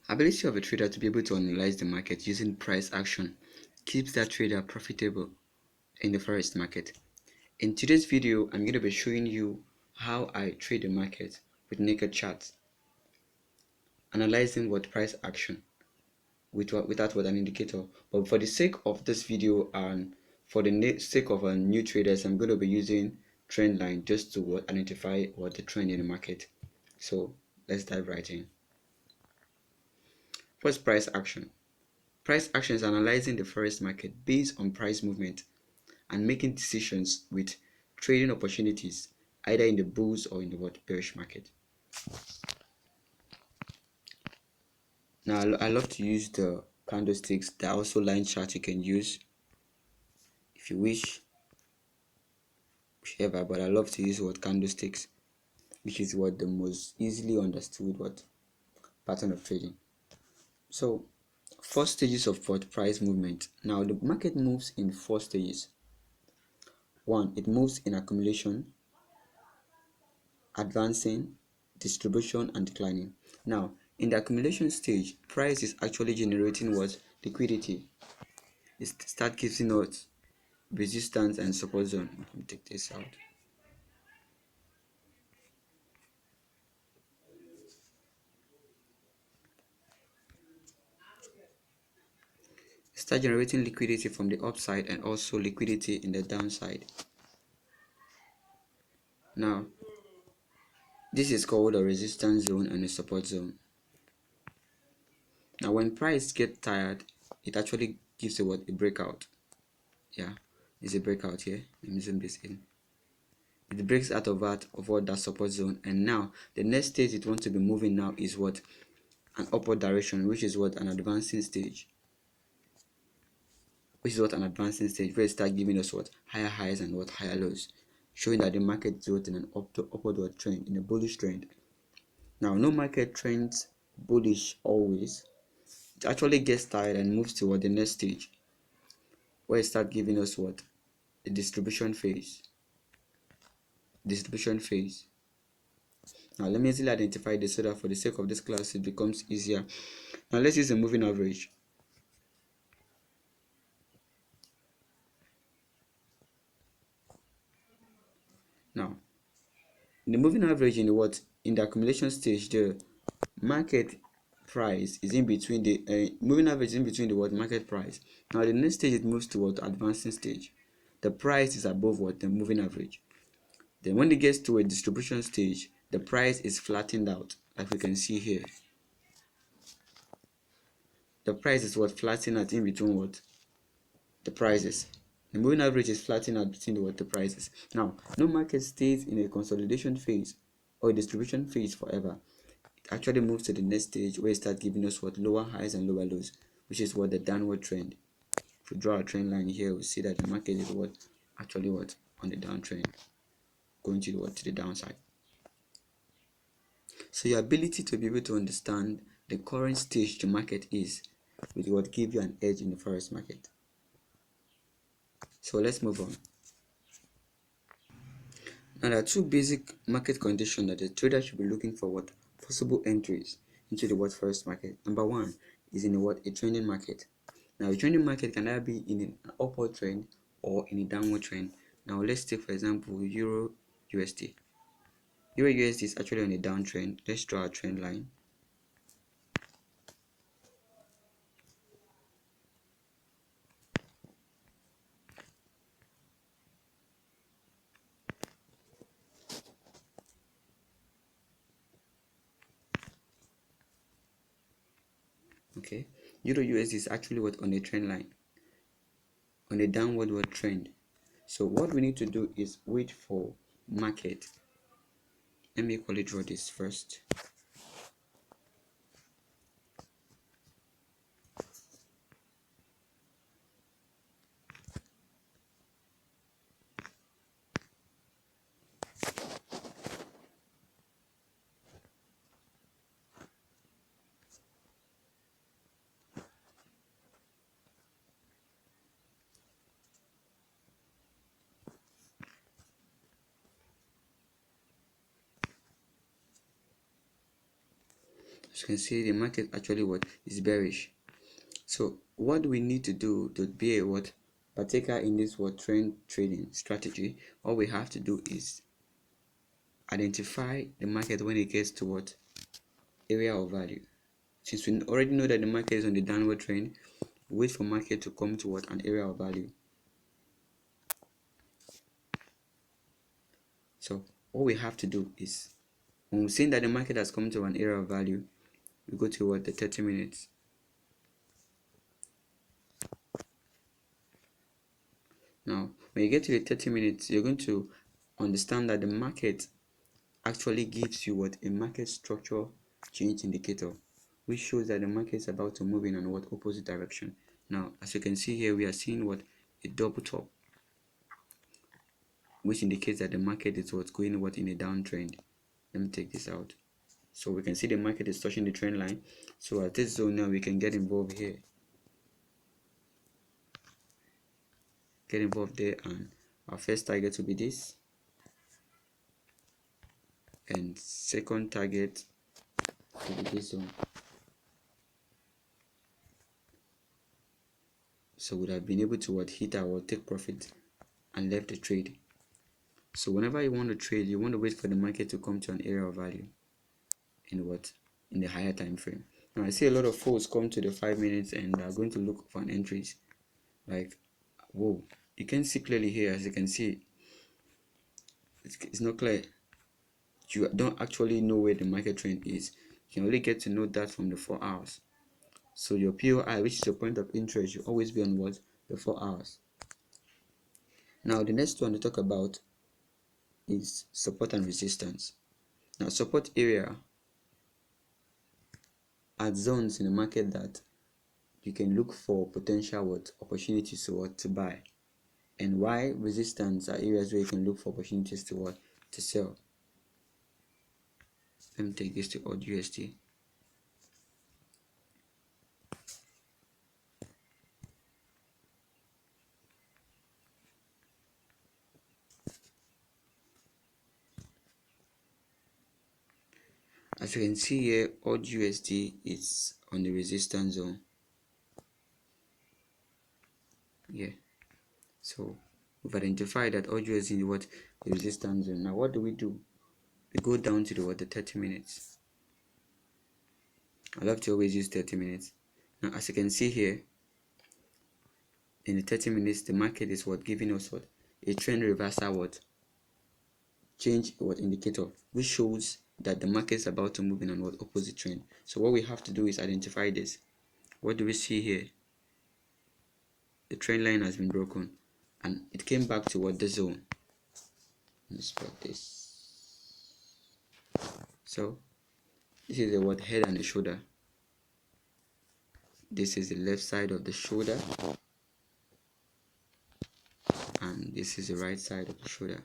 Ability of a trader to be able to analyze the market using price action keeps that trader profitable in the forex market. In today's video, I'm going to be showing you how I trade the market with naked charts, analyzing what price action without what an indicator. But for the sake of this video and for the sake of new traders, I'm going to be using Trendline just to identify what the trend in the market. So let's dive right in. First, price action. Price action is analyzing the forex market based on price movement and making decisions with trading opportunities either in the bulls or in the bearish market. Now I love to use the candlesticks. There are also line charts you can use if you wish, whichever, but I love to use candlesticks, which is the most easily understood pattern of trading. So four stages of price movement. Now the market moves in four stages. One, it moves in accumulation, advancing, distribution, and declining. Now in the accumulation stage, price is actually generating liquidity. It start giving us resistance and support zone. Let me take this out. Start generating liquidity from the upside and also liquidity in the downside. Now this is called a resistance zone and a support zone. Now when price get tired, it actually gives a breakout. Yeah, it's a breakout here. Let me zoom this in. It breaks out of that support zone, and now the next stage it wants to be moving now is an upward direction, which is an advancing stage. An advancing stage where it starts giving us higher highs and higher lows, showing that the market is in an upward trend, in a bullish trend. Now no market trends bullish always. It actually gets tired and moves toward the next stage where it starts giving us a distribution phase. Now let me easily identify this so that for the sake of this class it becomes easier. Now let's use a moving average. Now in the moving average, in the accumulation stage, the market price is in between the moving average is in between the market price. Now the next stage it moves toward advancing stage. The price is above the moving average. Then when it gets to a distribution stage, the price is flattened out, like we can see here. The price is flattening out in between the prices. The moving average is flattening out between the prices. Now no market stays in a consolidation phase or a distribution phase forever. It actually moves to the next stage where it starts giving us lower highs and lower lows, which is the downward trend. If we draw a trend line here, we see that the market is actually on the downtrend, going to the downside. So your ability to be able to understand the current stage the market is will give you an edge in the forex market. So let's move on. Now there are two basic market conditions that the trader should be looking for possible entries into the forex market. Number one is in a trending market. Now a trending market can either be in an upward trend or in a downward trend. Now let's take for example Euro USD. Euro USD is actually on a downtrend. Let's draw a trend line. Okay, Euro USD is actually on a trend line, on a downward trend. So what we need to do is wait for market. Let me equally draw this first. As you can see, the market actually what is bearish. So what do we need to do to be a what partaker in this what trend trading strategy? All we have to do is identify the market when it gets to what area of value. Since we already know that the market is on the downward trend, wait for market to come to what an area of value. So all we have to do is, when we're seeing that the market has come to an area of value, we go to what the 30 minutes. Now when you get to the 30 minutes, you're going to understand that the market actually gives you what a market structure change indicator, which shows that the market is about to move in an what opposite direction. Now as you can see here, we are seeing what a double top, which indicates that the market is what's going what in a downtrend. Let me take this out. So we can see the market is touching the trend line. So at this zone now, we can get involved here. Get involved there, and our first target will be this, and second target will be this zone. So we would have been able to what hit our take profit and left the trade. So whenever you want to trade, you want to wait for the market to come to an area of value in the higher time frame. Now I see a lot of folks come to the 5 minutes and are going to look for an entries. Like, whoa, you can see clearly here. As you can see, it's not clear. You don't actually know where the market trend is. You can only get to know that from the 4 hours. So your POI, which is your point of interest, should always be on what? The 4 hours. Now the next one to talk about is support and resistance. Now support area are zones in the market that you can look for potential opportunities to buy, and why resistance are areas where you can look for opportunities to sell. Let me take this to odd USD. As you can see here, odd USD is on the resistance zone. Yeah, so we've identified that odd USD is the resistance zone. Now what do? We go down to the 30 minutes. I love to always use 30 minutes. Now as you can see here, in the 30 minutes, the market is giving us a trend reversal change indicator, which shows that the market is about to move in an opposite trend. So what we have to do is identify this. What do we see here? The trend line has been broken and it came back to the zone. Let's spot this. So this is the head and the shoulder. This is the left side of the shoulder, and this is the right side of the shoulder.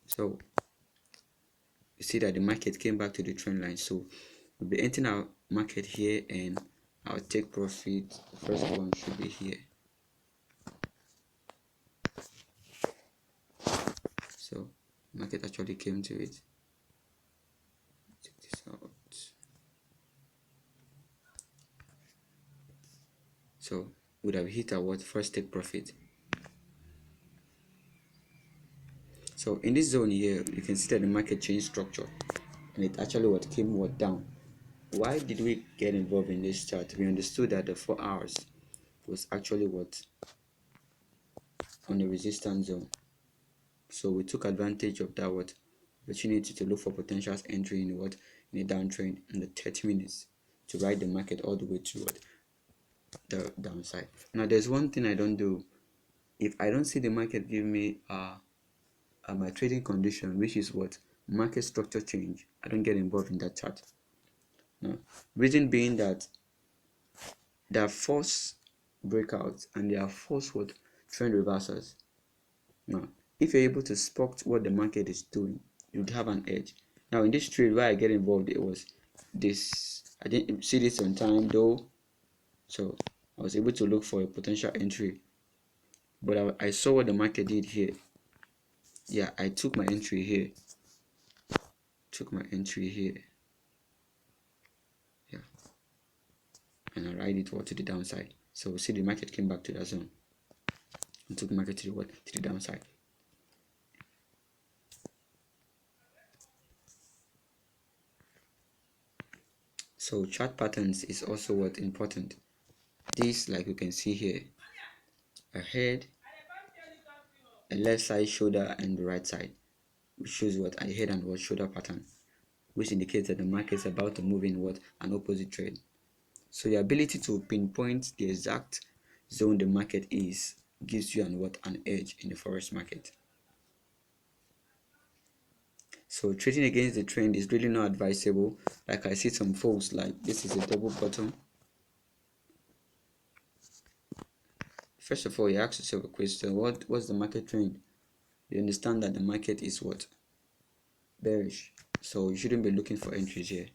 So you see that the market came back to the trend line. So we'll be entering our market here, and our take profit, the first one should be here. So market actually came to it. Check this out. So would have hit our first take profit. So in this zone here, you can see that the market changed structure, and it actually came down. Why did we get involved in this chart? We understood that the 4 hours was actually on the resistance zone. So we took advantage of that opportunity to look for potential entry in a downtrend in the 30 minutes to ride the market all the way to the downside. Now there's one thing I don't do. If I don't see the market give me my trading condition, which is market structure change, I don't get involved in that chart. Now, reason being that there are false breakouts and there are false trend reversals. Now if you're able to spot what the market is doing, you'd have an edge. Now in this trade where I get involved, it was this. I didn't see this on time though. So I was able to look for a potential entry, but I saw what the market did here. Yeah, I took my entry here. Yeah, and I ride it to the downside. So see, the market came back to that zone and took the market to the downside. So chart patterns is also important. This, like you can see here, a head, a left side shoulder, and the right side, which shows a head and shoulder pattern, which indicates that the market is about to move in an opposite trend. So the ability to pinpoint the exact zone the market is gives you an edge in the forex market. So trading against the trend is really not advisable. Like I see some folks, like this is a double bottom. First of all, you ask yourself a question: what's the market trend? You understand that the market is bearish. So you shouldn't be looking for entries here.